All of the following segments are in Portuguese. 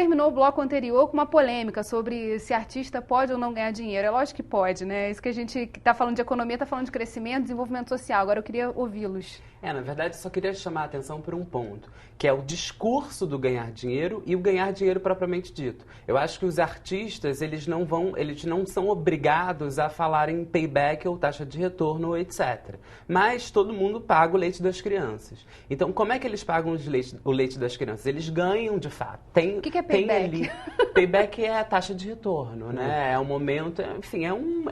terminou o bloco anterior com uma polêmica sobre se artista pode ou não ganhar dinheiro. É lógico que pode, né? Isso que a gente está falando de economia, está falando de crescimento, desenvolvimento social. Agora eu queria ouvi-los. Na verdade, só queria chamar a atenção por um ponto, que é o discurso do ganhar dinheiro e o ganhar dinheiro propriamente dito. Eu acho que os artistas, eles não são obrigados a falar em payback ou taxa de retorno, ou etc. Mas todo mundo paga o leite das crianças. Então, como é que eles pagam o leite das crianças? Eles ganham, de fato. O que é payback? Payback é a taxa de retorno, né? É um momento, enfim, é um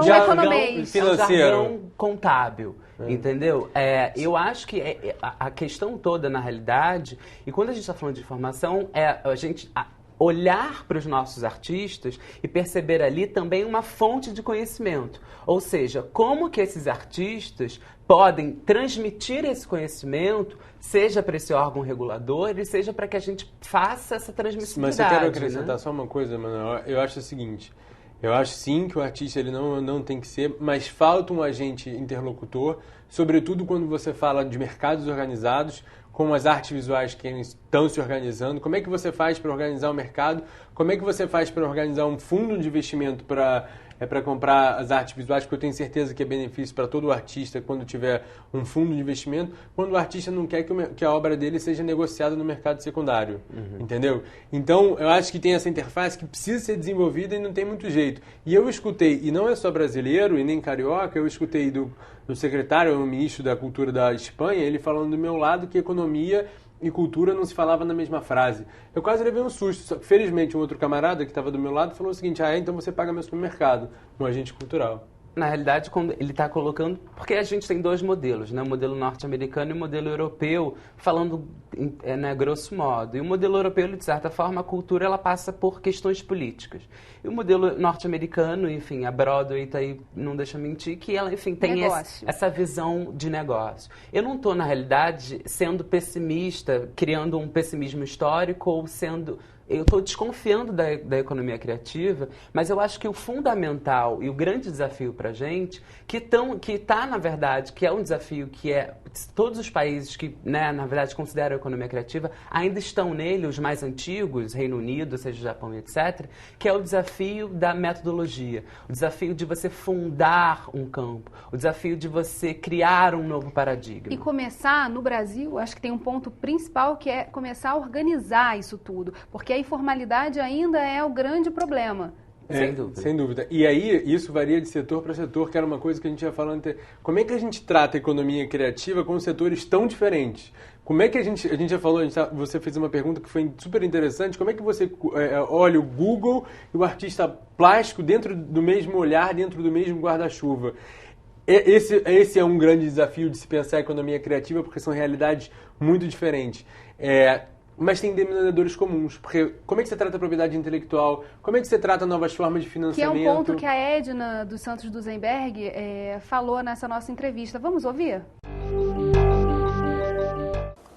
jargão financeiro, contábil. Entendeu? Eu acho que a questão toda, na realidade, e quando a gente está falando de informação, é a gente olhar para os nossos artistas e perceber ali também uma fonte de conhecimento. Ou seja, como que esses artistas podem transmitir esse conhecimento, seja para esse órgão regulador e seja para que a gente faça essa transmissibilidade. Mas eu quero acrescentar só uma coisa, Manuel. Eu acho o seguinte... Eu acho sim que o artista ele não tem que ser, mas falta um agente interlocutor, sobretudo quando você fala de mercados organizados, como as artes visuais que estão se organizando. Como é que você faz para organizar o mercado? Como é que você faz para organizar um fundo de investimento para comprar as artes visuais? Porque eu tenho certeza que é benefício para todo artista quando tiver um fundo de investimento, quando o artista não quer que a obra dele seja negociada no mercado secundário, entendeu? Então, eu acho que tem essa interface que precisa ser desenvolvida e não tem muito jeito. E eu escutei, e não é só brasileiro e nem carioca, eu escutei do secretário, o ministro da Cultura da Espanha, ele falando do meu lado que economia e cultura não se falava na mesma frase. Eu quase levei um susto. Só que, felizmente, um outro camarada que estava do meu lado falou o seguinte: então você paga meu supermercado, um agente cultural. Na realidade, quando ele está colocando... Porque a gente tem dois modelos, né? O modelo norte-americano e o modelo europeu, falando grosso modo. E o modelo europeu, de certa forma, a cultura ela passa por questões políticas. E o modelo norte-americano, enfim, a Broadway tá aí, não deixa mentir, que ela, enfim, tem essa visão de negócio. Eu não estou, na realidade, sendo pessimista, criando um pessimismo histórico ou sendo... Eu estou desconfiando da economia criativa, mas eu acho que o fundamental e o grande desafio para a gente, que está, na verdade, que é um desafio que todos os países que, né, na verdade, consideram a economia criativa, ainda estão nele, os mais antigos, Reino Unido, seja Japão, etc., que é o desafio da metodologia, o desafio de você fundar um campo, o desafio de você criar um novo paradigma. E começar, no Brasil, acho que tem um ponto principal que é começar a organizar isso tudo, porque a informalidade ainda é o grande problema. Sem dúvida. Sem dúvida. E aí, isso varia de setor para setor, que era uma coisa que a gente ia falando. Como é que a gente trata a economia criativa com setores tão diferentes? Como é que a gente já falou, você fez uma pergunta que foi super interessante, como é que você olha o Google e o artista plástico dentro do mesmo olhar, dentro do mesmo guarda-chuva? Esse é um grande desafio de se pensar a economia criativa, porque são realidades muito diferentes. Mas tem denominadores comuns, porque como é que você trata a propriedade intelectual? Como é que você trata novas formas de financiamento? Que é um ponto que a Edna dos Santos Duzenberg falou nessa nossa entrevista. Vamos ouvir?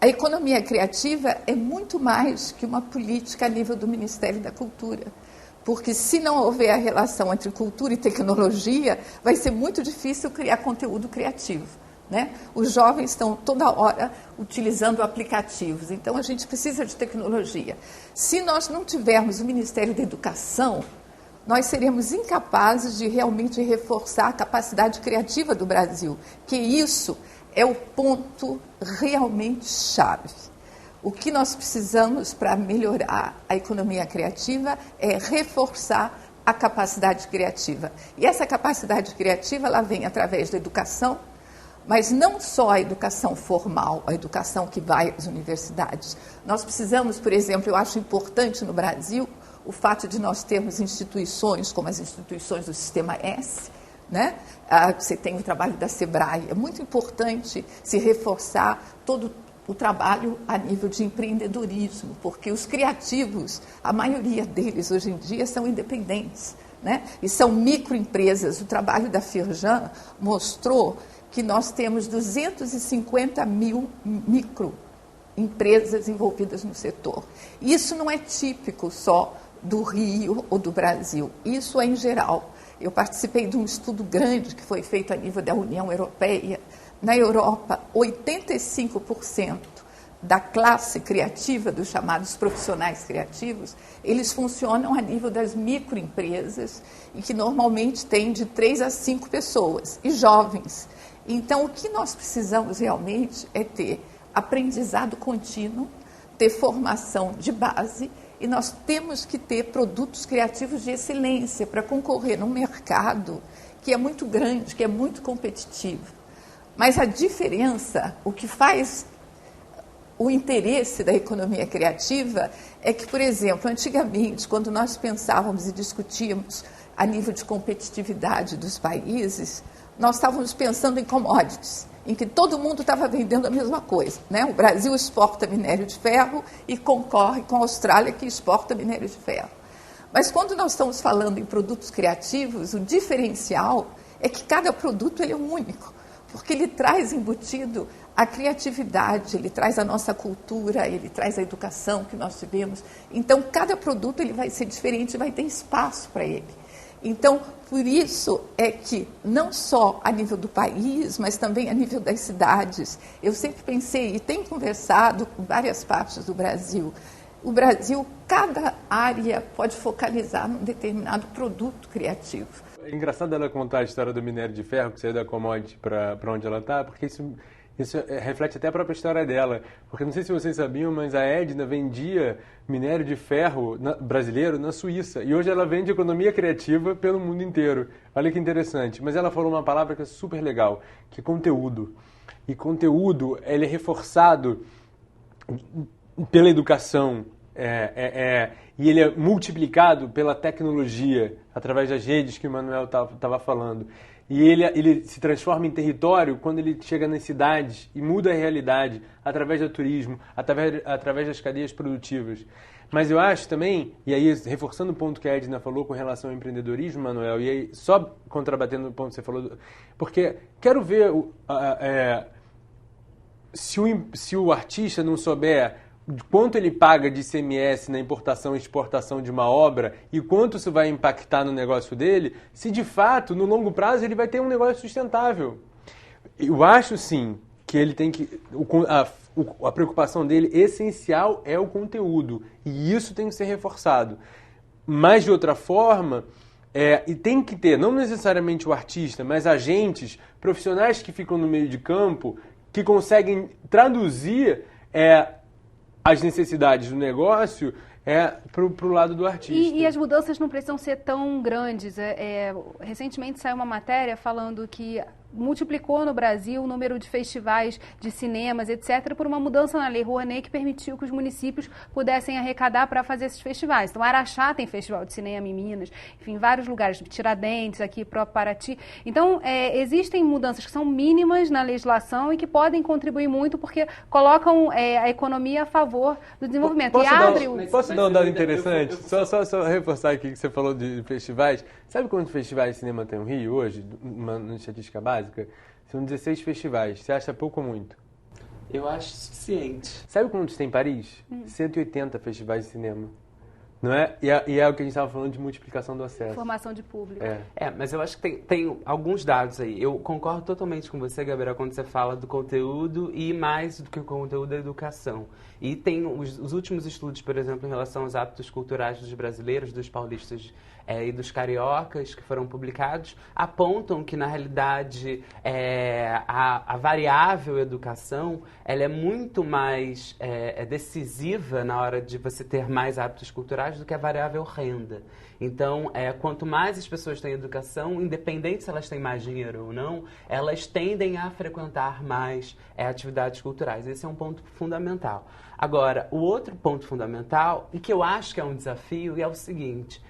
A economia criativa é muito mais que uma política a nível do Ministério da Cultura. Porque se não houver a relação entre cultura e tecnologia, vai ser muito difícil criar conteúdo criativo. Né? Os jovens estão toda hora utilizando aplicativos, então a gente precisa de tecnologia. Se nós não tivermos o Ministério da Educação, nós seremos incapazes de realmente reforçar a capacidade criativa do Brasil, que isso é o ponto realmente chave. O que nós precisamos para melhorar a economia criativa é reforçar a capacidade criativa. E essa capacidade criativa ela vem através da educação, mas não só a educação formal, a educação que vai às universidades. Nós precisamos, por exemplo, eu acho importante no Brasil o fato de nós termos instituições como as instituições do Sistema S, né? Você tem o trabalho da Sebrae, é muito importante se reforçar todo o trabalho a nível de empreendedorismo, porque os criativos, a maioria deles hoje em dia são independentes, né? E são microempresas. O trabalho da Firjan mostrou que nós temos 250 mil microempresas envolvidas no setor. Isso não é típico só do Rio ou do Brasil, isso é em geral. Eu participei de um estudo grande que foi feito a nível da União Europeia. Na Europa, 85% da classe criativa, dos chamados profissionais criativos, eles funcionam a nível das microempresas e que normalmente têm de 3 a 5 pessoas e jovens. Então, o que nós precisamos realmente é ter aprendizado contínuo, ter formação de base e nós temos que ter produtos criativos de excelência para concorrer num mercado que é muito grande, que é muito competitivo. Mas a diferença, o que faz o interesse da economia criativa é que, por exemplo, antigamente, quando nós pensávamos e discutíamos a nível de competitividade dos países, nós estávamos pensando em commodities, em que todo mundo estava vendendo a mesma coisa, né? O Brasil exporta minério de ferro e concorre com a Austrália, que exporta minério de ferro. Mas quando nós estamos falando em produtos criativos, o diferencial é que cada produto ele é único, porque ele traz embutido a criatividade, ele traz a nossa cultura, ele traz a educação que nós tivemos. Então, cada produto ele vai ser diferente, vai ter espaço para ele. Então, por isso é que, não só a nível do país, mas também a nível das cidades, eu sempre pensei e tenho conversado com várias partes do Brasil. O Brasil, cada área pode focalizar num determinado produto criativo. É engraçado ela contar a história do minério de ferro, que saiu da commodity para onde ela está, porque isso reflete até a própria história dela. Porque não sei se vocês sabiam, mas a Edna vendia minério de ferro brasileiro na Suíça. E hoje ela vende economia criativa pelo mundo inteiro. Olha que interessante. Mas ela falou uma palavra que é super legal, que é conteúdo. E conteúdo, ele é reforçado pela educação. E ele é multiplicado pela tecnologia, através das redes que o Manuel estava falando. E ele se transforma em território quando ele chega nas cidades e muda a realidade através do turismo, através das cadeias produtivas. Mas eu acho também, e aí reforçando o ponto que a Edna falou com relação ao empreendedorismo, Manuel, e aí só contrabatendo o ponto que você falou, porque quero ver se o artista não souber quanto ele paga de ICMS na importação e exportação de uma obra e quanto isso vai impactar no negócio dele, se de fato, no longo prazo, ele vai ter um negócio sustentável. Eu acho, sim, que ele tem que... A preocupação dele essencial é o conteúdo, e isso tem que ser reforçado. Mas, de outra forma, e tem que ter, não necessariamente o artista, mas agentes, profissionais que ficam no meio de campo, que conseguem traduzir as necessidades do negócio para o lado do artista. E as mudanças não precisam ser tão grandes. Recentemente saiu uma matéria falando que multiplicou no Brasil o número de festivais de cinemas, etc., por uma mudança na Lei Rouanet que permitiu que os municípios pudessem arrecadar para fazer esses festivais. Então, Araxá tem festival de cinema em Minas, enfim, vários lugares, Tiradentes, aqui, próprio Paraty. Então, existem mudanças que são mínimas na legislação e que podem contribuir muito porque colocam a economia a favor do desenvolvimento. Posso dar um dado interessante? Só reforçar aqui que você falou de festivais. Sabe quantos festivais de cinema tem no Rio hoje, na estatística básica? São 16 festivais. Você acha pouco ou muito? Eu acho suficiente. Sabe quantos tem em Paris? 180 festivais de cinema. Não é? E é o que a gente estava falando de multiplicação do acesso. Formação de público. Mas eu acho que tem alguns dados aí. Eu concordo totalmente com você, Gabriel, quando você fala do conteúdo e mais do que o conteúdo da educação. E tem os últimos estudos, por exemplo, em relação aos hábitos culturais dos brasileiros, dos paulistas e dos cariocas, que foram publicados, apontam que, na realidade, a variável educação ela é muito mais decisiva na hora de você ter mais hábitos culturais do que a variável renda. Então, quanto mais as pessoas têm educação, independente se elas têm mais dinheiro ou não, elas tendem a frequentar mais atividades culturais. Esse é um ponto fundamental. Agora, o outro ponto fundamental, e que eu acho que é um desafio, é o seguinte: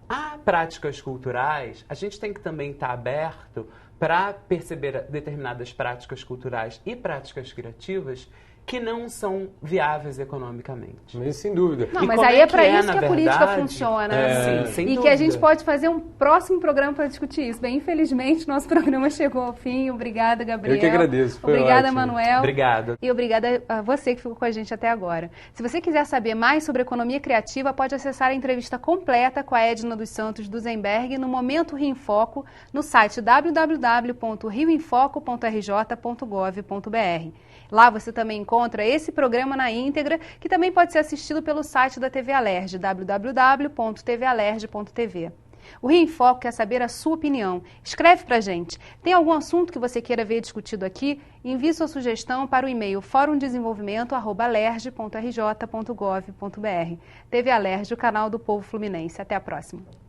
há práticas culturais, a gente tem que também estar aberto para perceber determinadas práticas culturais e práticas criativas que não são viáveis economicamente. Mas sem dúvida. Não, mas aí é para isso que a política funciona. Sim, sem dúvida. Que a gente pode fazer um próximo programa para discutir isso. Bem, infelizmente, nosso programa chegou ao fim. Obrigada, Gabriel. Eu que agradeço. Foi obrigada, ótimo. Manuel. Obrigado. E obrigada a você que ficou com a gente até agora. Se você quiser saber mais sobre economia criativa, pode acessar a entrevista completa com a Edna dos Santos Duzenberg no Momento Rio em Foco, no site www.rioemfoco.rj.gov.br. Lá você também encontra esse programa na íntegra, que também pode ser assistido pelo site da TV Alerj, www.tvalerj.tv. O Rio em Foco quer saber a sua opinião. Escreve pra gente. Tem algum assunto que você queira ver discutido aqui? Envie sua sugestão para o e-mail forumdesenvolvimento@alerj.rj.gov.br. TV Alerj, o canal do povo fluminense. Até a próxima.